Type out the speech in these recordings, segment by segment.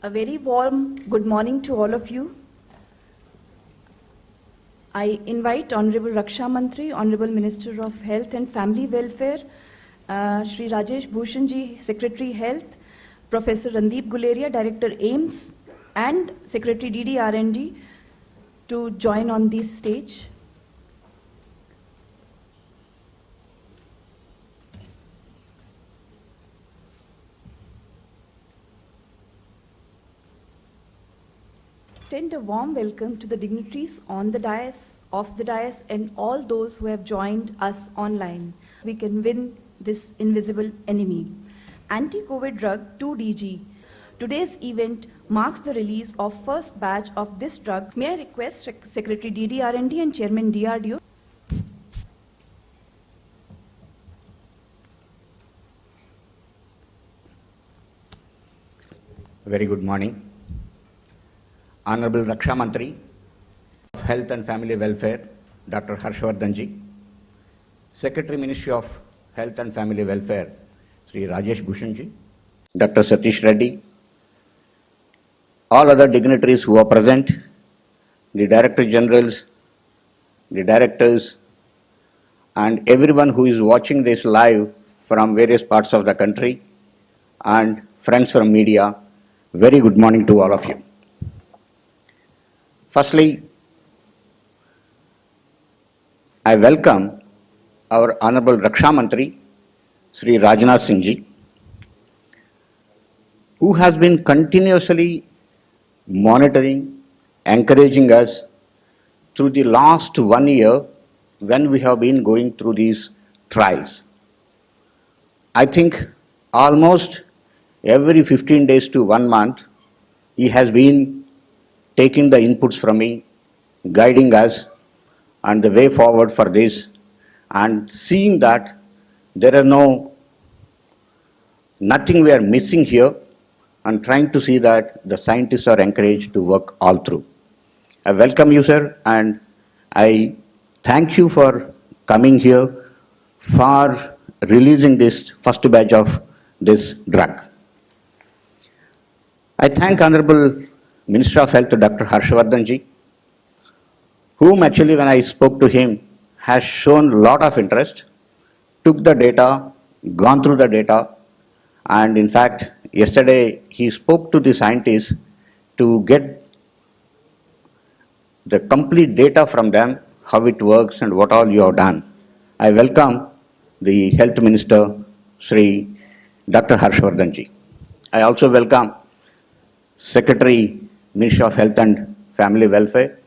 A very warm good morning to all of you. I invite Honorable Raksha Mantri, Honorable Minister of Health and Family Welfare, Shri Rajesh Bhushan ji, Secretary Health, Professor Randeep Guleria, Director AIMS, and Secretary DDR&D to join on this stage. Extend a warm welcome to the dignitaries on the dais, off the dais, and all those who have joined us online. We can win this invisible enemy. Anti-COVID drug 2DG. Today's event marks the release of first batch of this drug. May I request Secretary DDR&D and Chairman DRDO. Very good morning. Honorable Raksha Mantri of Health and Family Welfare, Dr. Harshvardhan ji, Secretary Ministry of Health and Family Welfare, Sri Rajesh Bhushan ji, Dr. Satish Reddy, all other dignitaries who are present, the Director Generals, the Directors, and everyone who is watching this live from various parts of the country, and friends from media, very good morning to all of you. Firstly, I welcome our Honorable Raksha Mantri, Sri Rajnath Singh ji, who has been continuously monitoring, encouraging us through the last 1 year when we have been going through these trials. I think almost every 15 days to 1 month, he has been taking the inputs from me, guiding us on the way forward for this, and seeing that there are nothing we are missing here, and trying to see that the scientists are encouraged to work all through. I welcome you, sir, and I thank you for coming here for releasing this first batch of this drug. I thank Honorable Minister of Health, Dr. Harshvardhan ji, whom actually when I spoke to him has shown a lot of interest, took the data, gone through the data, and in fact, yesterday he spoke to the scientists to get the complete data from them, how it works and what all you have done. I welcome the Health Minister, Sri Dr. Harshvardhan ji. I also welcome Secretary, Ministry of Health and Family Welfare,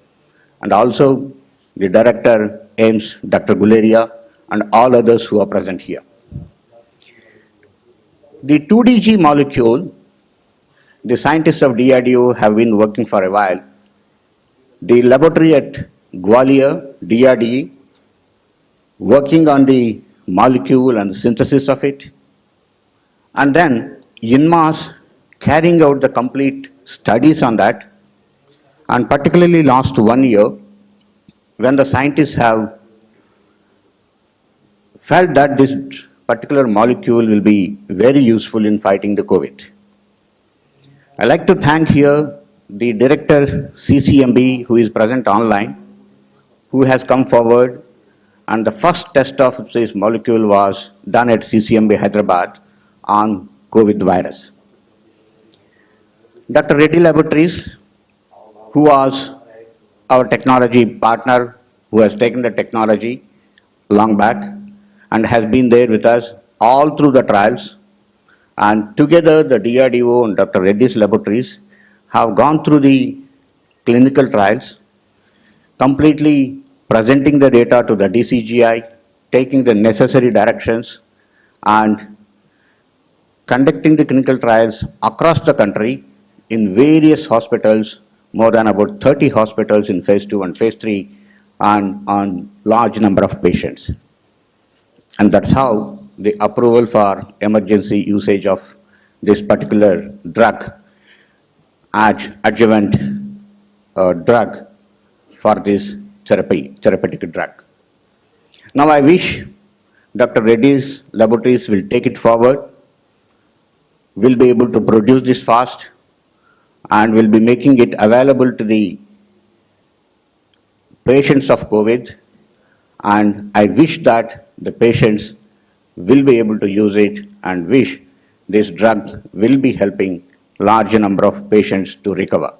and also the Director, AIMS, Dr. Guleria, and all others who are present here. The 2DG molecule, the scientists of DRDO have been working for a while. The laboratory at Gwalior, DRDE, working on the molecule and the synthesis of it, and then INMAS carrying out the complete studies on that, and particularly last 1 year, when the scientists have felt that this particular molecule will be very useful in fighting the COVID. I'd like to thank here the Director CCMB who is present online, who has come forward, and the first test of this molecule was done at CCMB Hyderabad on COVID virus. Dr. Reddy Laboratories, who was our technology partner, who has taken the technology long back and has been there with us all through the trials. And together the DRDO and Dr. Reddy's Laboratories have gone through the clinical trials, completely presenting the data to the DCGI, taking the necessary directions, and conducting the clinical trials across the country in various hospitals, more than about 30 hospitals in phase 2 and phase 3, and on large number of patients. And that's how the approval for emergency usage of this particular drug, adjuvant drug for this therapeutic drug. Now I wish Dr. Reddy's Laboratories will take it forward, will be able to produce this fast, and will be making it available to the patients of COVID, and I wish that the patients will be able to use it and wish this drug will be helping large number of patients to recover.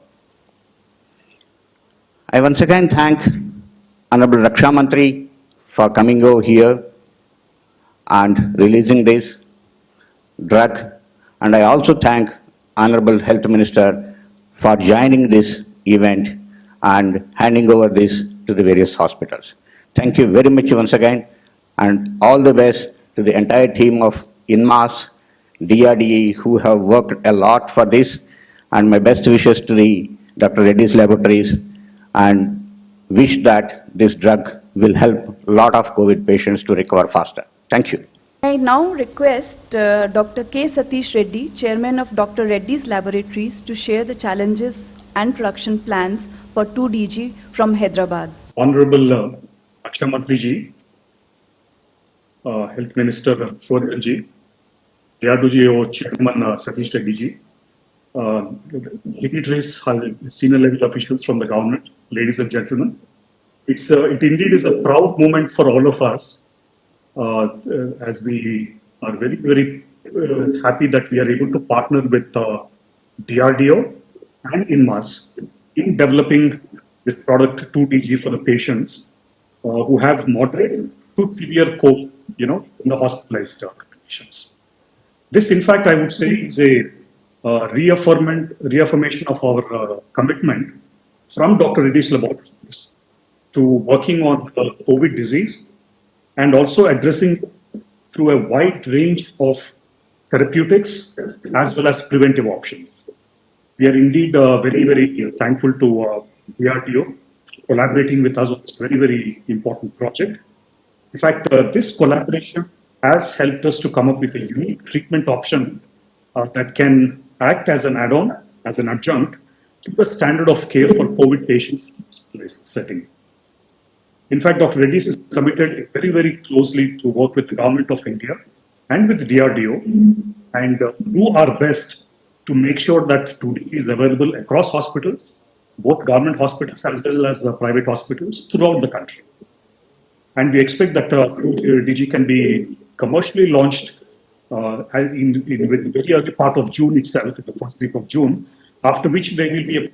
I once again thank Honorable Raksha Mantri for coming over here and releasing this drug, and I also thank Honorable Health Minister for joining this event and handing over this to the various hospitals. Thank you very much once again, and all the best to the entire team of INMAS, DRDE, who have worked a lot for this, and my best wishes to the Dr. Reddy's Laboratories, and wish that this drug will help a lot of COVID patients to recover faster. Thank you. I now request Dr. K. Satish Reddy, Chairman of Dr. Reddy's Laboratories, to share the challenges and production plans for 2DG from Hyderabad. Honorable Raksha Mantri ji, Health Minister Soren ji, DRDO Chairman Satish Reddy ji, dignitaries, senior level officials from the government, ladies and gentlemen. It indeed is a proud moment for all of us, as we are very, very happy that we are able to partner with DRDO and INMAS in developing this product 2DG for the patients who have moderate to severe COVID, in the hospitalized conditions. This, in fact, I would say is a reaffirmation of our commitment from Dr. Reddy's Laboratories to working on COVID disease and also addressing through a wide range of therapeutics as well as preventive options. We are indeed very, very thankful to DRDO collaborating with us on this very, very important project. In fact, this collaboration has helped us to come up with a unique treatment option that can act as an add-on, as an adjunct to the standard of care for COVID patients in this setting. In fact, Dr. Reddy's is committed very, very closely to work with the Government of India and with DRDO and do our best to make sure that 2DG is available across hospitals, both government hospitals as well as the private hospitals throughout the country. And we expect that 2DG can be commercially launched in the very early part of June itself, in the first week of June, after which there will be a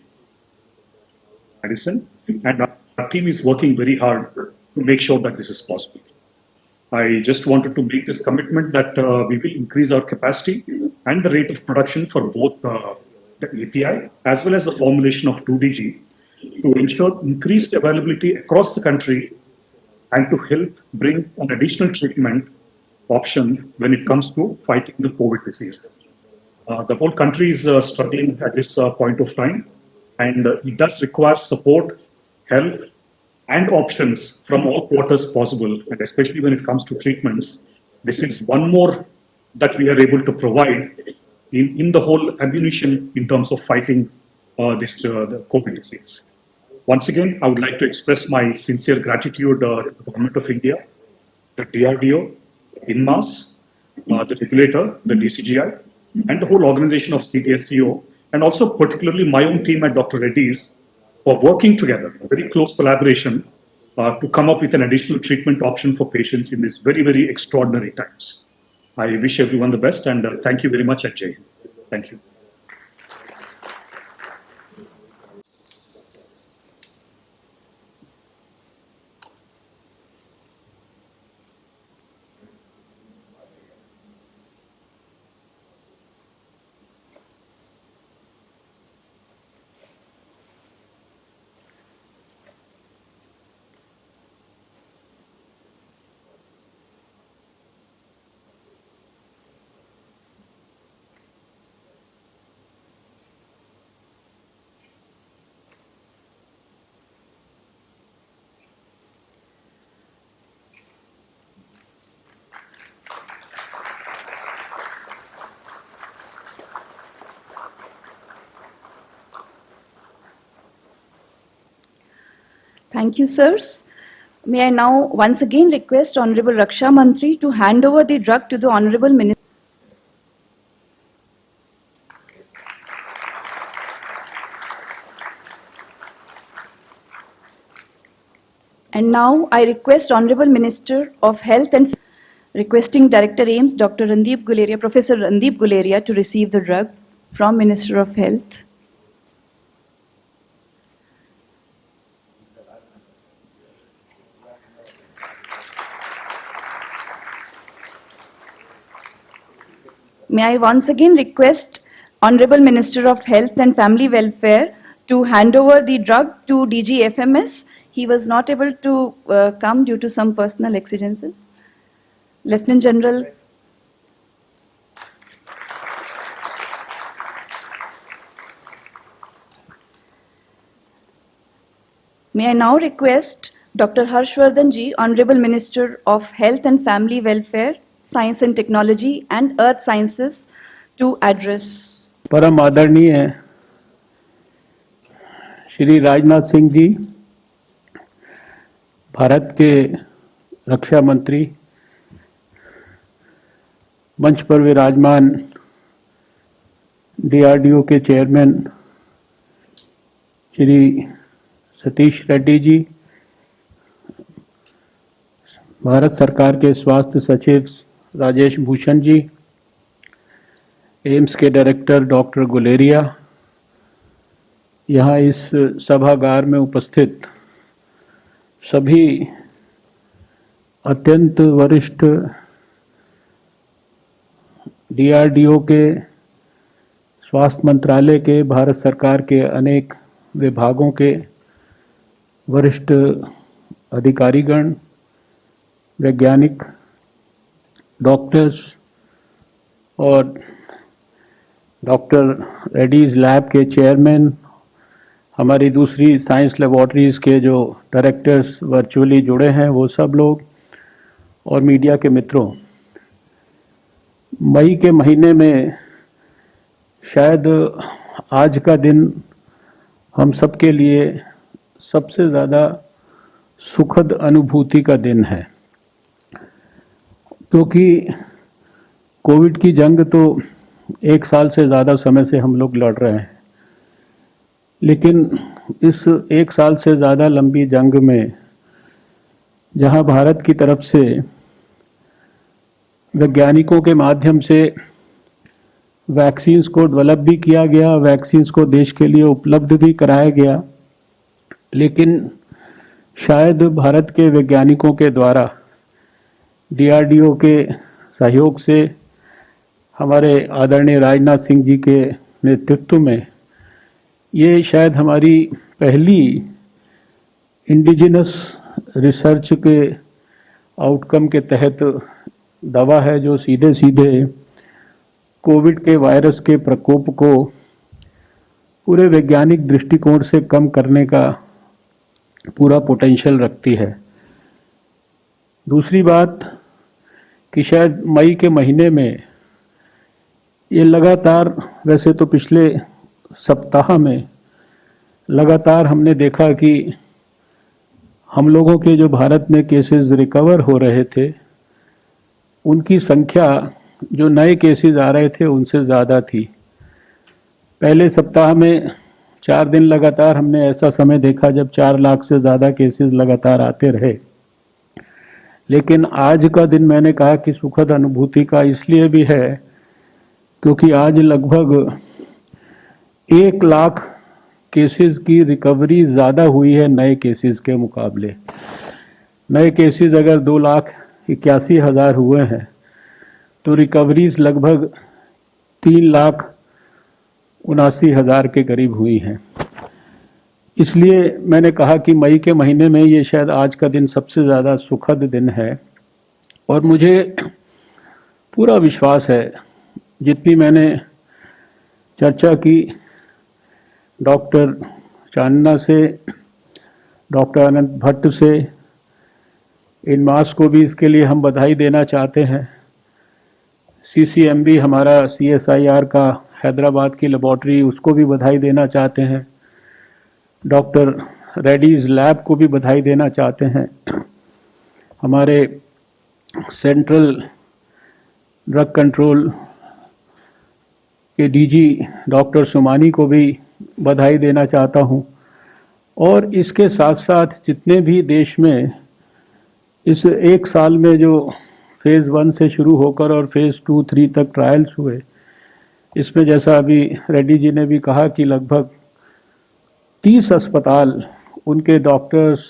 medicine, and our team is working very hard to make sure that this is possible. I just wanted to make this commitment that we will increase our capacity and the rate of production for both the API as well as the formulation of 2DG to ensure increased availability across the country and to help bring an additional treatment option when it comes to fighting the COVID disease. The whole country is struggling at this point of time, and it does require support, help, and options from all quarters possible, and especially when it comes to treatments. This is one more that we are able to provide in the whole ammunition in terms of fighting the COVID disease. Once again, I would like to express my sincere gratitude to the Government of India, the DRDO, INMAS, the regulator, the DCGI, and the whole organization of CDSTO, and also particularly my own team at Dr. Reddy's for working together, a very close collaboration to come up with an additional treatment option for patients in these very, very extraordinary times. I wish everyone the best, and thank you very much at Jai Hind. Thank you. Thank you, sirs. May I now once again request Honorable Raksha Mantri to hand over the drug to the Honorable Minister. Now I request Honorable Minister of Health and requesting Director AIMS, Dr. Randeep Guleria, Professor Randeep Guleria to receive the drug from Minister of Health. May I once again request Honorable Minister of Health and Family Welfare to hand over the drug to DG FMS. He was not able to come due to some personal exigencies. Lieutenant General. May I now request Dr. Harshvardhan Ji, Honorable Minister of Health and Family Welfare, Science and Technology and Earth Sciences to address. परम आदरणीय श्री राजनाथ सिंह जी, भारत के रक्षा मंत्री, मंच पर विराजमान DRDO के chairman Shri Satish Reddy ji, Bharat सरकार के स्वास्थ्य सचिव राजेश भूषण जी, एम्स के डायरेक्टर डॉक्टर गुलेरिया, यहाँ इस सभागार में उपस्थित सभी अत्यंत वरिष्ठ DRDO के, स्वास्थ्य मंत्रालय के, भारत सरकार के अनेक विभागों के वरिष्ठ अधिकारीगण, वैज्ञानिक, डॉक्टर्स और डॉक्टर रेड्डीज लैब के चेयरमैन, हमारी दूसरी साइंस लेबॉर्ट्रीज़ के जो डायरेक्टर्स वर्चुअली जुड़े हैं वो सब लोग, और मीडिया के मित्रों, मई के महीने में शायद आज का दिन हम सब के लिए सबसे ज़्यादा सुखद अनुभूति का दिन है, क्योंकि कोविड की जंग तो 1 साल से ज़्यादा समय से हम लोग लड़ रहे हैं, लेकिन इस 1 साल से ज़्यादा लंबी जंग में जहां भारत की तरफ से वैज्ञानिकों के माध्यम से वैक्सीन्स को डेवलप भी किया गया, वैक्सीन्स को देश के लिए उपलब्ध भी कराया गया, लेकिन शायद भारत के वैज्ञानिकों के द्वारा DRDO के सहयोग से, हमारे आदरणीय राजनाथ सिंह जी के नेतृत्व में, ये शायद हमारी पहली इंडिजिनस रिसर्च के आउटकम के तहत दवा है जो सीधे सीधे कोविड के वायरस के प्रकोप को पूरे वैज्ञानिक दृष्टिकोण से कम करने का पूरा पोटेंशियल रखती है। दूसरी बात कि शायद मई के महीने में ये लगातार, वैसे तो पिछले सप्ताह में लगातार हमने देखा कि हम लोगों के जो भारत में केसेस रिकवर हो रहे थे, उनकी संख्या जो नए केसेस आ रहे थे उनसे ज़्यादा थी। पहले सप्ताह में 4 दिन लगातार हमने ऐसा समय देखा जब 4 लाख से ज़्यादा केसेस लगातार आते रहे, लेकिन आज का दिन मैंने कहा कि सुखद अनुभूति का इसलिए भी है क्योंकि आज लगभग 1 लाख केसेस की रिकवरी ज़्यादा हुई है नए केसेस के मुकाबले। नए केसेस अगर 2,81,000 हुए हैं तो रिकवरीज लगभग 3,79,000 के करीब हुई हैं। इसलिए मैंने कहा कि मई के महीने में ये शायद आज का दिन सबसे ज़्यादा सुखद दिन है, और मुझे पूरा विश्वास है, जितनी मैंने चर्चा की डॉक्टर चांदना से, डॉक्टर अनंत भट्ट से, इन मास को भी इसके लिए हम बधाई देना चाहते हैं। CCMB हमारा CSIR का हैदराबाद की लेबॉर्ट्री, उसको भी बधाई देना चाहते हैं। डॉक्टर रेड्डीज लैब को भी बधाई देना चाहते हैं। हमारे सेंट्रल ड्रग कंट्रोल के DG डॉक्टर सुमानी को भी बधाई देना चाहता हूं। और इसके साथ साथ जितने भी देश में इस एक साल में जो फेज़ 1 से शुरू होकर और फेज़ 2, 3 तक ट्रायल्स हुए, इसमें जैसा अभी रेड्डी जी ने भी कहा कि लगभग 30 अस्पताल, उनके डॉक्टर्स,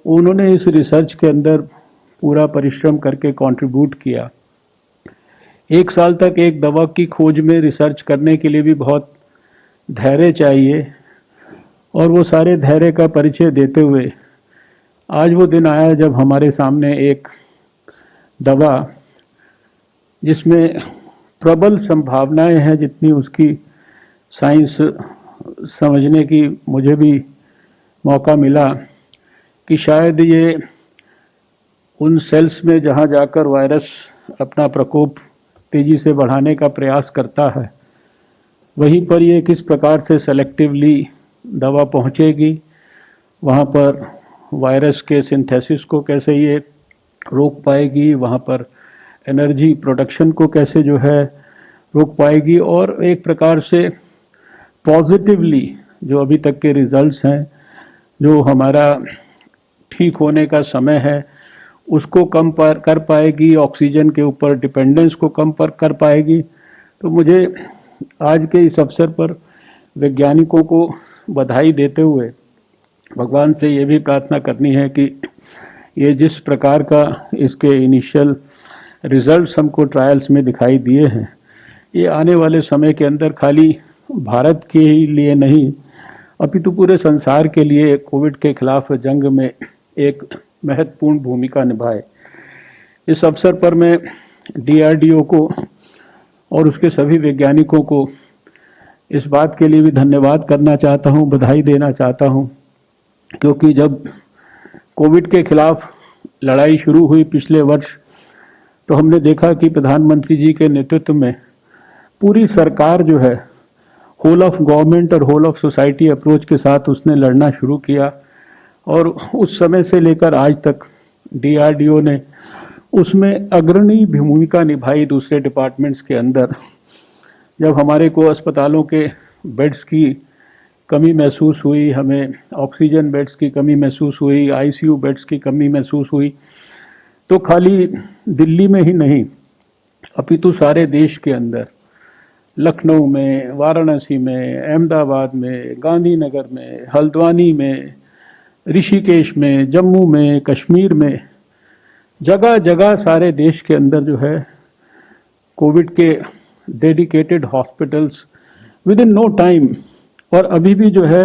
उन्होंने इस रिसर्च के अंदर पूरा परिश्रम करके कंट्रीब्यूट किया। एक साल तक एक दवा की खोज में रिसर्च करने के लिए भी बहुत धैर्य चाहिए, और वो सारे धैर्य का परिचय देते हुए आज वो दिन आया जब हमारे सामने एक दवा जिसमें प्रबल संभावनाएं हैं, जितनी उसकी साइंस समझने की मुझे भी मौका मिला, कि शायद ये उन सेल्स में जहां जाकर वायरस अपना प्रकोप तेजी से बढ़ाने का प्रयास करता है, वहीं पर ये किस प्रकार से सेलेक्टिवली दवा पहुंचेगी, वहां पर वायरस के सिंथेसिस को कैसे ये रोक पाएगी, वहाँ पर एनर्जी प्रोडक्शन को कैसे जो है रोक पाएगी, और एक प्रकार से पॉजिटिवली जो अभी तक के रिजल्ट्स हैं, जो हमारा ठीक होने का समय है उसको कम कर पाएगी, ऑक्सीजन के ऊपर डिपेंडेंस को कम कर पाएगी। तो मुझे आज के इस अवसर पर वैज्ञानिकों को बधाई देते हुए भगवान से ये भी प्रार्थना करनी है कि ये जिस प्रकार का इसके इनिशियल रिजल्ट्स हमको ट्रायल्स में दिखाई दिए हैं, ये आने वाले समय के अंदर खाली भारत के ही लिए नहीं, अपितु पूरे संसार के लिए कोविड के खिलाफ जंग में एक महत्वपूर्ण भूमिका निभाए। इस अवसर पर मैं DRDO को और उसके सभी वैज्ञानिकों को इस बात के लिए भी धन्यवाद करना चाहता हूँ, बधाई देना चाहता हूँ, क्योंकि जब कोविड के खिलाफ लड़ाई शुरू हुई पिछले वर्ष, तो हमने देखा कि प्रधानमंत्री जी के नेतृत्व में पूरी सरकार जो है होल ऑफ गवर्नमेंट और होल ऑफ सोसाइटी अप्रोच के साथ उसने लड़ना शुरू किया, और उस समय से लेकर आज तक DRDO ने उसमें अग्रणी भूमिका निभाई दूसरे डिपार्टमेंट्स के अंदर। जब हमारे को अस्पतालों के बेड्स की कमी महसूस हुई, हमें ऑक्सीजन बेड्स की कमी महसूस हुई, ICU बेड्स की कमी महसूस हुई, तो खाली दिल्ली में ही नहीं अपितु सारे देश के अंदर, लखनऊ में, वाराणसी में, अहमदाबाद में, गांधीनगर में, हल्द्वानी में, ऋषिकेश में, जम्मू में, कश्मीर में, जगह जगह सारे देश के अंदर जो है कोविड के dedicated hospitals within no time, और अभी भी जो है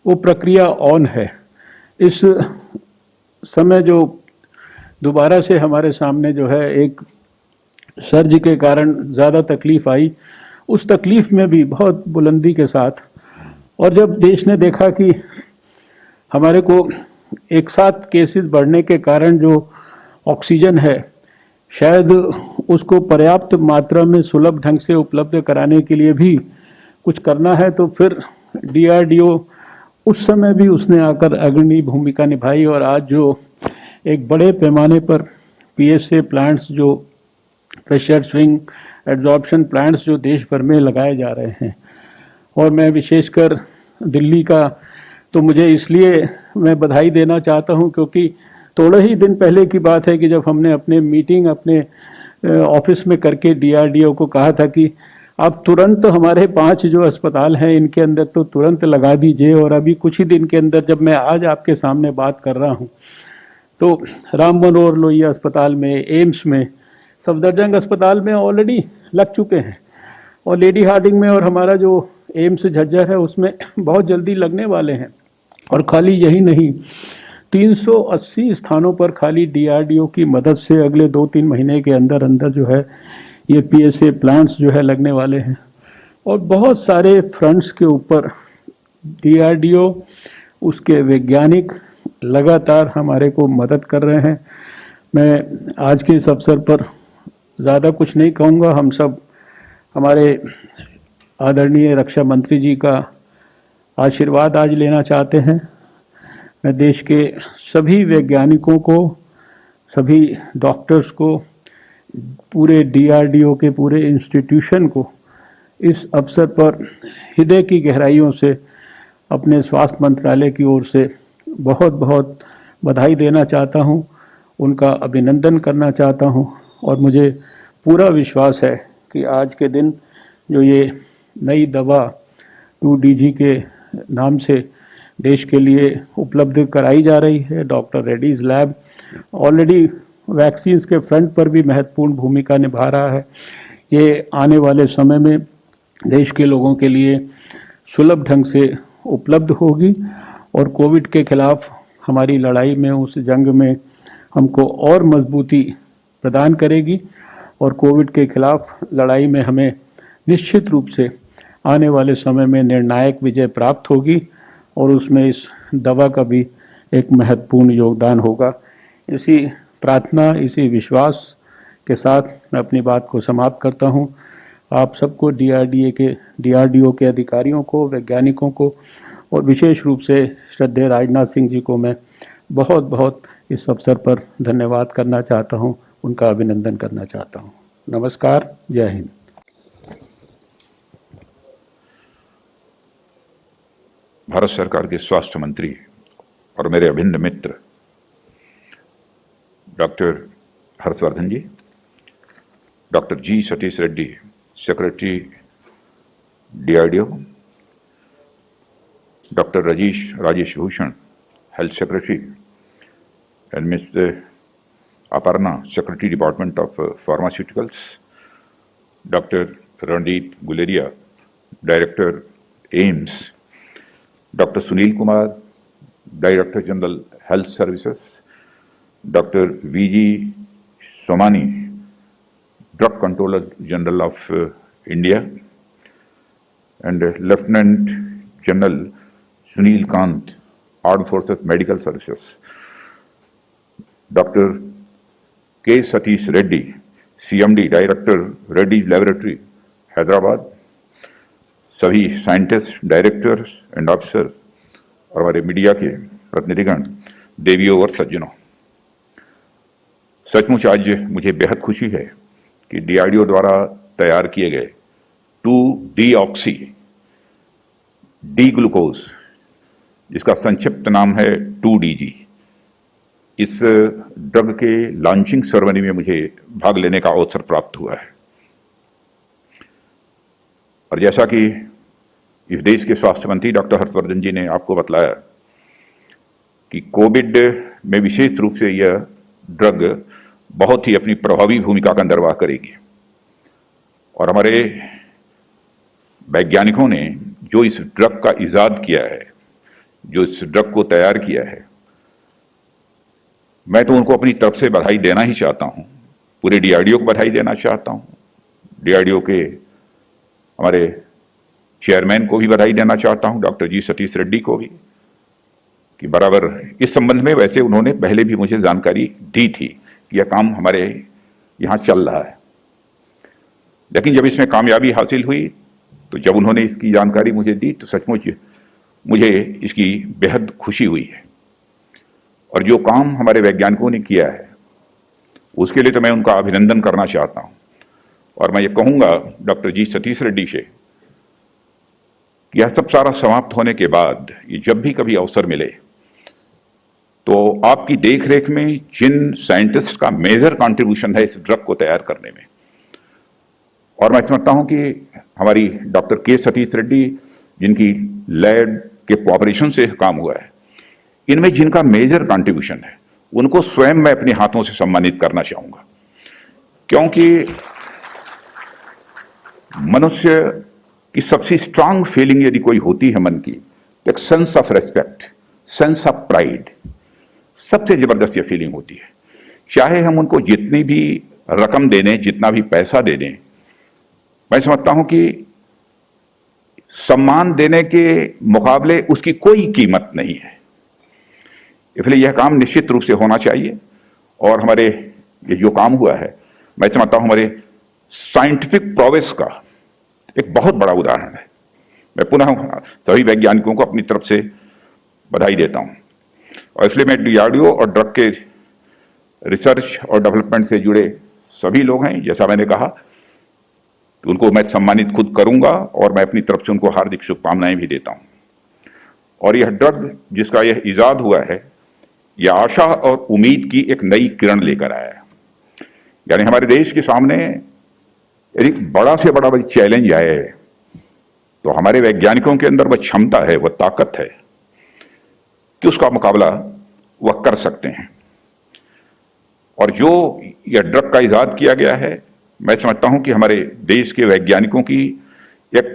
वो प्रक्रिया ऑन है। इस समय जो दोबारा से हमारे सामने जो है एक सर्ज के कारण ज़्यादा तकलीफ आई, उस तकलीफ में भी बहुत बुलंदी के साथ, और जब देश ने देखा कि हमारे को एक साथ केसेस बढ़ने के कारण जो ऑक्सीजन है शायद उसको पर्याप्त मात्रा में सुलभ ढंग से उपलब्ध कराने के लिए भी कुछ करना है, तो फिर DRDO उस समय भी उसने आकर अग्रणी भूमिका निभाई, और आज जो एक बड़े पैमाने पर PSA प्लांट्स, जो प्रेशर स्विंग एब्जॉर्प्शन प्लांट्स जो देश भर में लगाए जा रहे हैं, और मैं विशेषकर दिल्ली का तो मुझे इसलिए मैं बधाई देना चाहता हूं क्योंकि थोड़े ही दिन पहले की बात है कि जब हमने अपने मीटिंग अपने ऑफिस में करके DRDO को कहा था कि आप तुरंत हमारे 5 जो अस्पताल हैं इनके अंदर तो तुरंत लगा दीजिए, और अभी कुछ ही दिन के अंदर जब मैं आज आपके सामने बात कर रहा हूं तो राम मनोहर लोहिया अस्पताल में, एम्स में, सफदरजंग अस्पताल में ऑलरेडी लग चुके हैं, और लेडी हार्डिंग में और हमारा जो एम्स झज्जर है उसमें बहुत जल्दी लगने वाले हैं। और खाली यही नहीं, 380 स्थानों पर खाली DRDO की मदद से अगले 2-3 महीने के अंदर अंदर जो है ये PSA प्लांट्स जो है लगने वाले हैं, और बहुत सारे फ्रंट्स के ऊपर DRDO उसके वैज्ञानिक लगातार हमारे को मदद कर रहे हैं। मैं आज के इस अवसर पर ज़्यादा कुछ नहीं कहूँगा, हम सब हमारे आदरणीय रक्षा मंत्री जी का आशीर्वाद आज लेना चाहते हैं। मैं देश के सभी वैज्ञानिकों को, सभी डॉक्टर्स को, पूरे DRDO के पूरे इंस्टीट्यूशन को इस अवसर पर हृदय की गहराइयों से अपने स्वास्थ्य मंत्रालय की ओर से बहुत बहुत बधाई देना चाहता हूं, उनका अभिनंदन करना चाहता हूं और मुझे पूरा विश्वास है कि आज के दिन जो ये नई दवा 2DG के नाम से देश के लिए उपलब्ध कराई जा रही है, doctor Reddy's lab already vaccines के फ्रंट पर भी महत्वपूर्ण भूमिका निभा रहा है। ये आने वाले समय में देश के लोगों के लिए सुलभ ढंग से उपलब्ध होगी और कोविड के खिलाफ हमारी लड़ाई में, उस जंग में हमको और मजबूती प्रदान करेगी और कोविड के खिलाफ लड़ाई में हमें निश्चित रूप से आने वाले समय में निर्णायक विजय प्राप्त होगी और उसमें इस दवा का भी एक महत्वपूर्ण योगदान होगा। इसी प्रार्थना, इसी विश्वास के साथ मैं अपनी बात को समाप्त करता हूं। आप सबको DRDO के अधिकारियों को, वैज्ञानिकों को और विशेष रूप से श्रद्धेय राजनाथ सिंह जी को मैं बहुत बहुत इस अवसर पर धन्यवाद करना चाहता हूं, उनका अभिनंदन करना चाहता हूं। नमस्कार, जय हिंद। भारत सरकार के स्वास्थ्य मंत्री और मेरे अभिन्न मित्र doctor Harshvardhan ji, doctor G Satish Reddy, secretary DRDO, doctor Rajesh Bhushan, health secretary, and mister Aparna, secretary department of pharmaceuticals, doctor Randeep Guleria, director AIIMS, doctor Sunil Kumar, director general health services, doctor VG Somani, drug controller general of India, and lieutenant general Sunil Kant, armed forces medical services, doctor K Satish Reddy, CMD, director Reddy's laboratory, Hyderabad, सभी scientist, directors and officer और हमारे media के प्रतिनिधिगण, देवियों और सज्जनों, सचमुच आज मुझे बेहद खुशी है कि DRDO द्वारा तैयार किए गए 2-deoxy डी ग्लूकोज, जिसका संक्षिप्त नाम है 2DG, इस ड्रग के लॉन्चिंग सेरेमनी में मुझे भाग लेने का अवसर प्राप्त हुआ है। और जैसा कि इस देश के स्वास्थ्य मंत्री डॉक्टर हर्षवर्धन जी ने आपको बतलाया कि कोविड में विशेष रूप से यह ड्रग बहुत ही अपनी प्रभावी भूमिका का निर्वाह करेगी और हमारे वैज्ञानिकों ने जो इस ड्रग का इजाद किया है, जो इस ड्रग को तैयार किया है, मैं तो उनको अपनी तरफ से बधाई देना ही चाहता हूं, पूरे DRDO को बधाई देना चाहता हूं, DRDO के हमारे चेयरमैन को भी बधाई देना चाहता हूं, डॉक्टर जी सतीश रेड्डी को भी, कि बराबर इस संबंध में वैसे उन्होंने पहले भी मुझे जानकारी दी थी कि यह काम हमारे यहाँ चल रहा है, लेकिन जब इसमें कामयाबी हासिल हुई तो जब उन्होंने इसकी जानकारी मुझे दी तो सचमुच मुझे इसकी बेहद खुशी हुई है। और जो काम हमारे वैज्ञानिकों ने किया है उसके लिए तो मैं उनका अभिनंदन करना चाहता हूं। और मैं ये कहूंगा डॉक्टर जी सतीश रेड्डी से कि यह सब सारा समाप्त होने के बाद ये जब भी कभी अवसर मिले तो आपकी देखरेख में जिन साइंटिस्ट का मेजर कंट्रीब्यूशन है इस ड्रग को तैयार करने में, और मैं समझता हूं कि हमारी डॉक्टर K सतीश रेड्डी जिनकी लैब के कोऑपरेशन से काम हुआ है, इनमें जिनका मेजर कंट्रीब्यूशन है उनको स्वयं मैं अपने हाथों से सम्मानित करना चाहूंगा, क्योंकि मनुष्य की सबसे स्ट्रांग फीलिंग यदि कोई होती है मन की, एक sense of respect, sense of pride, सबसे जबरदस्त ये फीलिंग होती है। चाहे हम उनको जितनी भी रकम दे दें, जितना भी पैसा दे दें, मैं समझता हूं कि सम्मान देने के मुकाबले उसकी कोई कीमत नहीं है। इसलिए यह काम निश्चित रूप से होना चाहिए और हमारे ये जो काम हुआ है, मैं समझता हूं हमारे साइंटिफिक प्रोग्रेस का एक बहुत बड़ा उदाहरण है। मैं पुनः सभी वैज्ञानिकों को अपनी तरफ से बधाई देता हूं और इसलिए मैं DRDO और ड्रग के रिसर्च और डेवलपमेंट से जुड़े सभी लोग हैं, जैसा मैंने कहा, उनको मैं सम्मानित खुद करूंगा और मैं अपनी तरफ से उनको हार्दिक शुभकामनाएं भी देता हूं। और यह ड्रग जिसका यह इजाद हुआ है, यह आशा और उम्मीद की एक नई किरण लेकर आया है। यानी हमारे देश के सामने एक बड़ा से बड़ा चैलेंज आया है, तो हमारे वैज्ञानिकों के अंदर वह क्षमता है, वह ताकत है कि उसका मुकाबला वह कर सकते हैं। और जो यह ड्रग का इजाद किया गया है, मैं समझता हूं कि हमारे देश के वैज्ञानिकों की एक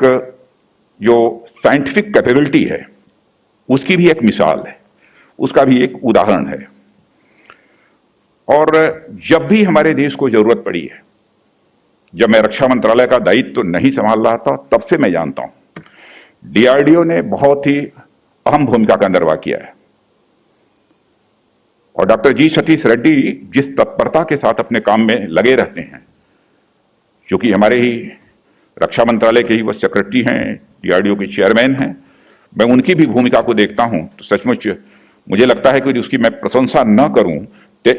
जो साइंटिफिक कैपेबिलिटी है उसकी भी एक मिसाल है, उसका भी एक उदाहरण है। और जब भी हमारे देश को जरूरत पड़ी है, जब मैं रक्षा मंत्रालय का दायित्व तो नहीं संभाल रहा था, तब से मैं जानता हूं डीआरडीओ ने बहुत ही अहम भूमिका का निर्वाह किया है। और डॉक्टर जी सतीश रेड्डी जिस तत्परता के साथ अपने काम में लगे रहते हैं, क्योंकि हमारे ही रक्षा मंत्रालय के ही वो सेक्रेटरी हैं, डीआरडीओ के चेयरमैन हैं, मैं उनकी भी भूमिका को देखता हूं तो सचमुच मुझे लगता है कि उसकी मैं प्रशंसा न करूं तो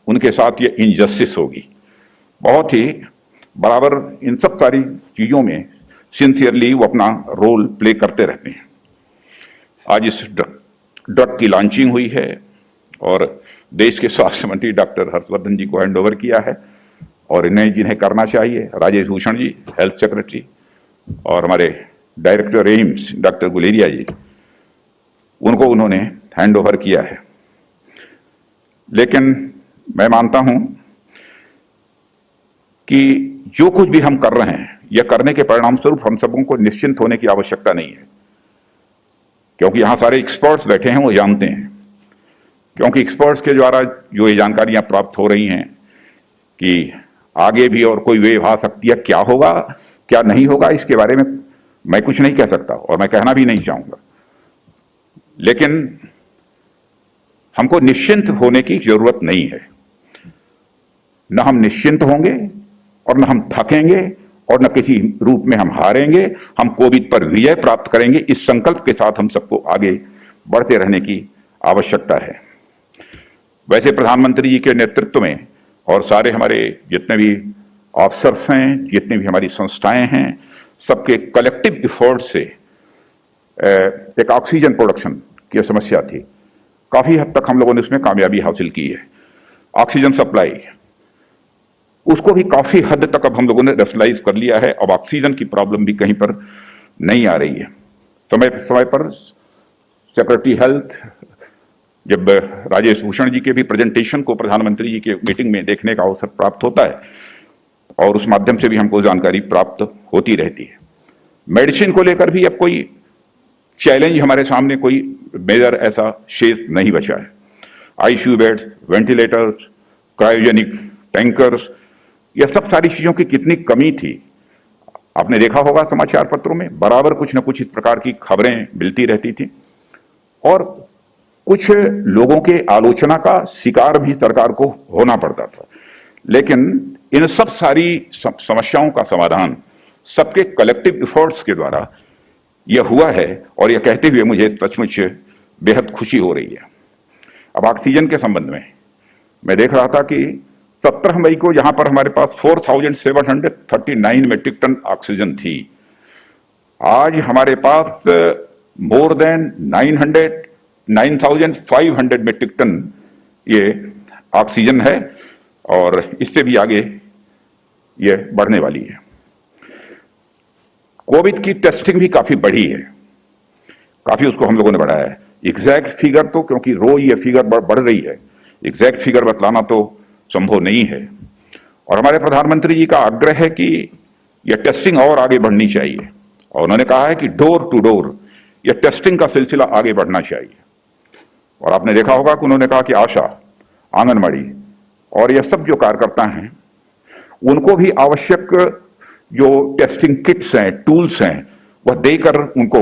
उनके साथ ये इनजस्टिस होगी। बहुत ही बराबर इन सब सारी चीजों में सिंसियरली वो अपना रोल प्ले करते रहते हैं। आज इस ड्रग की लॉन्चिंग हुई है और देश के स्वास्थ्य मंत्री डॉक्टर हर्षवर्धन जी को हैंड ओवर किया है, और इन्हें जिन्हें करना चाहिए, राजेश भूषण जी हेल्थ सेक्रेटरी और हमारे डायरेक्टर एम्स डॉक्टर गुलेरिया जी, उनको उन्होंने हैंड ओवर किया है। लेकिन मैं मानता हूं कि जो कुछ भी हम कर रहे हैं, यह करने के परिणाम स्वरूप हम सबों को निश्चिंत होने की आवश्यकता नहीं है, क्योंकि यहां सारे एक्सपर्ट्स बैठे हैं, वो जानते हैं। क्योंकि एक्सपर्ट्स के द्वारा जो ये जानकारियां प्राप्त हो रही हैं कि आगे भी और कोई वेव आ सकती है, क्या होगा क्या नहीं होगा इसके बारे में मैं कुछ नहीं कह सकता और मैं कहना भी नहीं चाहूंगा। लेकिन हमको निश्चिंत होने की जरूरत नहीं है। न हम निश्चिंत होंगे और न हम थकेंगे और न किसी रूप में हम हारेंगे। हम कोविड पर विजय प्राप्त करेंगे, इस संकल्प के साथ हम सबको आगे बढ़ते रहने की आवश्यकता है। वैसे प्रधानमंत्री जी के नेतृत्व में और सारे हमारे जितने भी ऑफिसर्स हैं, जितनी भी हमारी संस्थाएं हैं, सबके कलेक्टिव एफर्ट से एक ऑक्सीजन प्रोडक्शन की समस्या थी, काफी हद तक हम लोगों ने उसमें कामयाबी हासिल की है। ऑक्सीजन सप्लाई उसको भी काफी हद तक अब हम लोगों ने रेफलाइज कर लिया है। अब ऑक्सीजन की प्रॉब्लम भी कहीं पर नहीं आ रही है। समय पर सेक्रेटरी हेल्थ, जब राजेश भूषण जी के भी प्रेजेंटेशन को प्रधानमंत्री जी के मीटिंग में देखने का अवसर प्राप्त होता है और उस माध्यम से भी हमको जानकारी प्राप्त होती रहती है। मेडिसिन को लेकर भी अब कोई चैलेंज हमारे सामने कोई मेजर ऐसा शेष नहीं बचा है। ICU beds, ventilators, cryogenic tankers, यह सब सारी चीजों की कितनी कमी थी। आपने देखा होगा समाचार पत्रों में बराबर कुछ न कुछ इस प्रकार की खबरें मिलती रहती थी और कुछ लोगों के आलोचना का शिकार भी सरकार को होना पड़ता था। लेकिन इन सब सारी समस्याओं का समाधान सबके कलेक्टिव एफर्ट्स के द्वारा यह हुआ है और यह कहते हुए मुझे सचमुच बेहद खुशी हो रही है। अब ऑक्सीजन के संबंध में मैं देख रहा था कि 17 मई को यहां पर हमारे पास 4739 मेट्रिक टन ऑक्सीजन थी। आज हमारे पास मोर देन 9,500 मेट्रिक टन ये ऑक्सीजन है और इससे भी आगे ये बढ़ने वाली है। कोविड की टेस्टिंग भी काफी बढ़ी है, काफी उसको हम लोगों ने बढ़ाया है। एग्जैक्ट फिगर तो, क्योंकि रोज ये फिगर बढ़ रही है, एग्जैक्ट फिगर बतलाना तो संभव नहीं है। और हमारे प्रधानमंत्री जी का आग्रह है कि यह टेस्टिंग और आगे बढ़नी चाहिए और उन्होंने कहा है कि डोर टू डोर यह टेस्टिंग का सिलसिला आगे बढ़ना चाहिए। और आपने देखा होगा कि उन्होंने कहा कि आशा, आंगनबाड़ी और यह सब जो कार्यकर्ता हैं उनको भी आवश्यक जो टेस्टिंग किट्स हैं, टूल्स हैं, वह देकर उनको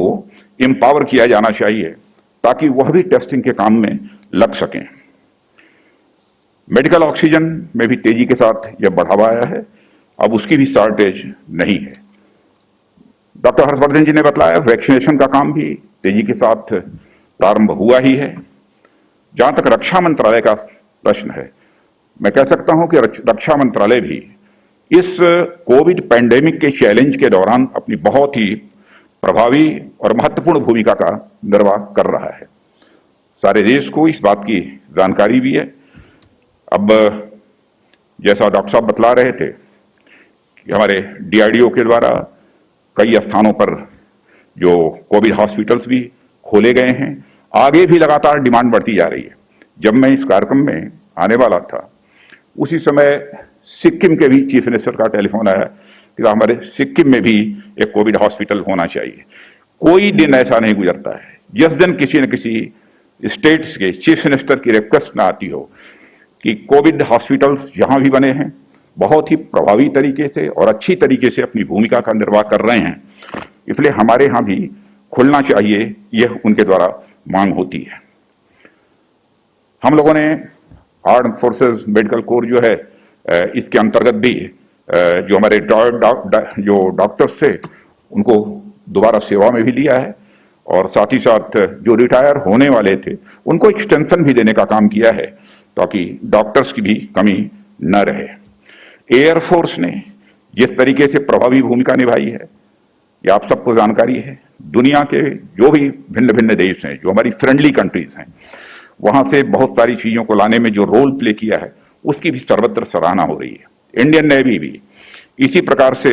एम्पावर किया जाना चाहिए ताकि वह भी टेस्टिंग के काम में लग सकें। मेडिकल ऑक्सीजन में भी तेजी के साथ यह बढ़ावा आया है, अब उसकी भी शॉर्टेज नहीं है। डॉक्टर हर्षवर्धन जी ने बताया वैक्सीनेशन का काम भी तेजी के साथ प्रारंभ हुआ ही है। जहां तक रक्षा मंत्रालय का प्रश्न है, मैं कह सकता हूं कि रक्षा मंत्रालय भी इस कोविड पैंडेमिक के चैलेंज के दौरान अपनी बहुत ही प्रभावी और महत्वपूर्ण भूमिका का निर्वाह कर रहा है। सारे देश को इस बात की जानकारी भी है। अब जैसा डॉक्टर साहब बतला रहे थे कि हमारे डीआरडीओ के द्वारा कई स्थानों पर जो कोविड हॉस्पिटल्स भी खोले गए हैं, आगे भी लगातार डिमांड बढ़ती जा रही है। जब मैं इस कार्यक्रम में आने वाला था उसी समय सिक्किम के भी चीफ मिनिस्टर का टेलीफोन आया कि हमारे सिक्किम में भी एक कोविड हॉस्पिटल होना चाहिए। कोई दिन ऐसा नहीं गुजरता है जिस दिन किसी न किसी स्टेट्स के चीफ मिनिस्टर की रिक्वेस्ट ना आती हो कि कोविड हॉस्पिटल्स जहां भी बने हैं बहुत ही प्रभावी तरीके से और अच्छी तरीके से अपनी भूमिका का निर्वाह कर रहे हैं, इसलिए हमारे यहां भी खुलना चाहिए, यह उनके द्वारा मांग होती है। हम लोगों ने आर्म फोर्सेस मेडिकल कोर जो है इसके अंतर्गत भी जो हमारे जो डॉक्टर्स थे उनको दोबारा सेवा में भी लिया है और साथ ही साथ जो रिटायर होने वाले थे उनको एक्सटेंशन भी देने का काम किया है ताकि डॉक्टर्स की भी कमी न रहे। एयरफोर्स ने जिस तरीके से प्रभावी भूमिका निभाई है ये आप सबको जानकारी है। दुनिया के जो भी भिन्न भिन्न देश हैं, जो हमारी फ्रेंडली कंट्रीज हैं, वहां से बहुत सारी चीजों को लाने में जो रोल प्ले किया है उसकी भी सर्वत्र सराहना हो रही है। इंडियन नेवी भी इसी प्रकार से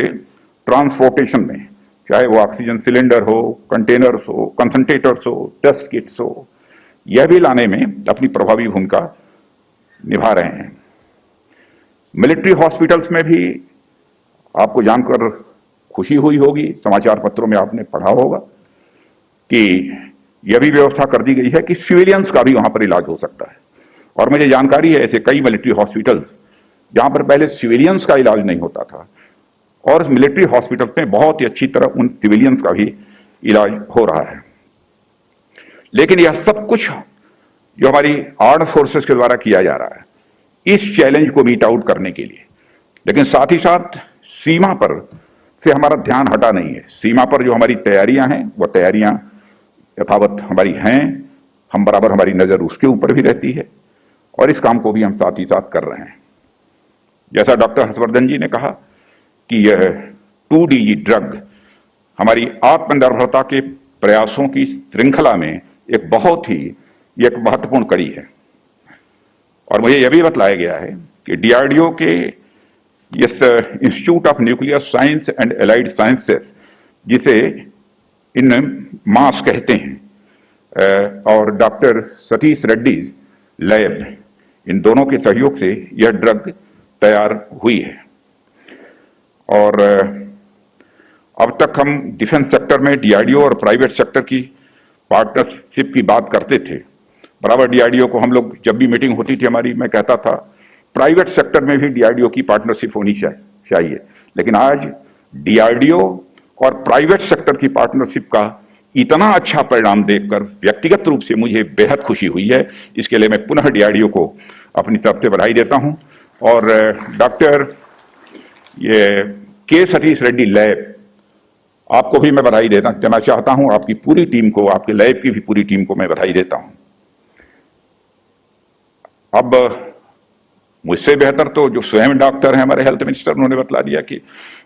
ट्रांसपोर्टेशन में, चाहे वो ऑक्सीजन सिलेंडर हो, कंटेनर्स हो, कंसंट्रेटर्स हो, टेस्ट किट्स हो, यह भी लाने में अपनी प्रभावी भूमिका निभा रहे हैं। मिलिट्री हॉस्पिटल्स में भी आपको जानकर खुशी हुई होगी, समाचार पत्रों में आपने पढ़ा होगा कि यह भी व्यवस्था कर दी गई है कि सिविलियंस का भी वहां पर इलाज हो सकता है। और मुझे जानकारी है ऐसे कई मिलिट्री हॉस्पिटल्स जहां पर पहले सिविलियंस का इलाज नहीं होता था और मिलिट्री हॉस्पिटल्स में बहुत ही अच्छी तरह उन सिविलियंस का भी इलाज हो रहा है। लेकिन यह सब कुछ जो हमारी आर्म फोर्सेस के द्वारा किया जा रहा है इस चैलेंज को मीट आउट करने के लिए, लेकिन साथ ही साथ सीमा पर से हमारा ध्यान हटा नहीं है। सीमा पर जो हमारी तैयारियां हैं वह तैयारियां यथावत हमारी हैं, हम बराबर हमारी नजर उसके ऊपर भी रहती है और इस काम को भी हम साथ ही साथ कर रहे हैं। जैसा डॉक्टर हर्षवर्धन जी ने कहा कि यह 2D ड्रग हमारी आत्मनिर्भरता के प्रयासों की श्रृंखला में एक बहुत ही एक महत्वपूर्ण कड़ी है। और मुझे यह भी बतलाया गया है कि डीआरडीओ के इस institute of nuclear science and allied sciences, जिसे इन मास कहते हैं, और डॉक्टर सतीश रेड्डी लैब, इन दोनों के सहयोग से यह ड्रग तैयार हुई है। और अब तक हम डिफेंस सेक्टर में डीआरडीओ और प्राइवेट सेक्टर की पार्टनरशिप की बात करते थे। बराबर डीआरडीओ को हम लोग जब भी मीटिंग होती थी हमारी, मैं कहता था प्राइवेट सेक्टर में भी डीआरडीओ की पार्टनरशिप होनी चाहिए। लेकिन आज डीआरडीओ और प्राइवेट सेक्टर की पार्टनरशिप का इतना अच्छा परिणाम देखकर व्यक्तिगत रूप से मुझे बेहद खुशी हुई है। इसके लिए मैं पुनः डीआरडीओ को अपनी तरफ से बधाई देता हूं। और डॉक्टर के सतीश रेड्डी लैब, आपको भी मैं बधाई देना चाहता हूं। आपकी पूरी टीम को, आपके लैब की भी पूरी टीम को मैं बधाई देता हूं। अब मुझसे बेहतर तो जो स्वयं डॉक्टर हैं, हमारे हेल्थ मिनिस्टर, उन्होंने बतला दिया कि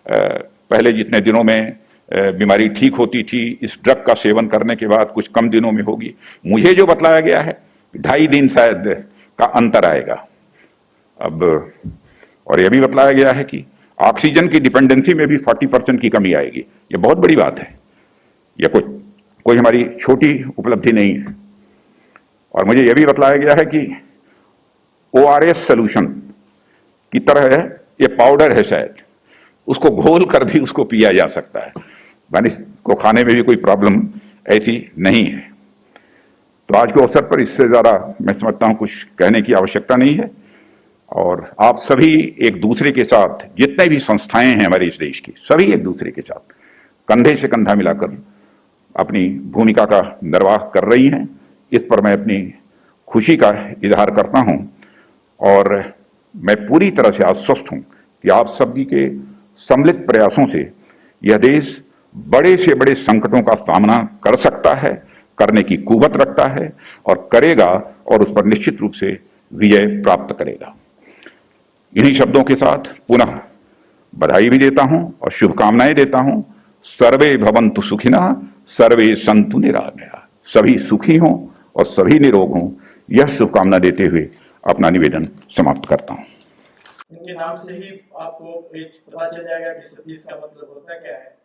पहले जितने दिनों में बीमारी ठीक होती थी इस ड्रग का सेवन करने के बाद कुछ कम दिनों में होगी। मुझे जो बतलाया गया है 2.5 दिन शायद का अंतर आएगा अब। और यह भी बतलाया गया है कि ऑक्सीजन की डिपेंडेंसी में भी 40% की कमी आएगी। यह बहुत बड़ी बात है, यह कोई हमारी छोटी उपलब्धि नहीं है। और मुझे यह भी बतलाया गया है कि ORS सोल्यूशन की तरह है, ये पाउडर है शायद, उसको घोल कर भी उसको पिया जा सकता है, यानी इसको खाने में भी कोई प्रॉब्लम ऐसी नहीं है। तो आज के अवसर पर इससे ज्यादा मैं समझता हूं कुछ कहने की आवश्यकता नहीं है। और आप सभी एक दूसरे के साथ, जितने भी संस्थाएं हैं हमारे इस देश की, सभी एक दूसरे के साथ कंधे से कंधा मिलाकर अपनी भूमिका का निर्वाह कर रही हैं। इस पर मैं अपनी खुशी का इजहार करता हूं और मैं पूरी तरह से आश्वस्त हूं कि आप सभी के सम्मिलित प्रयासों से यह देश बड़े से बड़े संकटों का सामना कर सकता है, करने की कुवत रखता है और करेगा, और उस पर निश्चित रूप से विजय प्राप्त करेगा। इन्हीं शब्दों के साथ पुनः बधाई भी देता हूं और शुभकामनाएं देता हूं। सर्वे भवन्तु सुखिनः, सर्वे सन्तु निरामया। सभी सुखी हों और सभी निरोग हों, यह शुभकामना देते हुए अपना निवेदन समाप्त करता हूं। इनके नाम से ही आपको पता चल जाएगा कि सतीश का मतलब होता क्या है।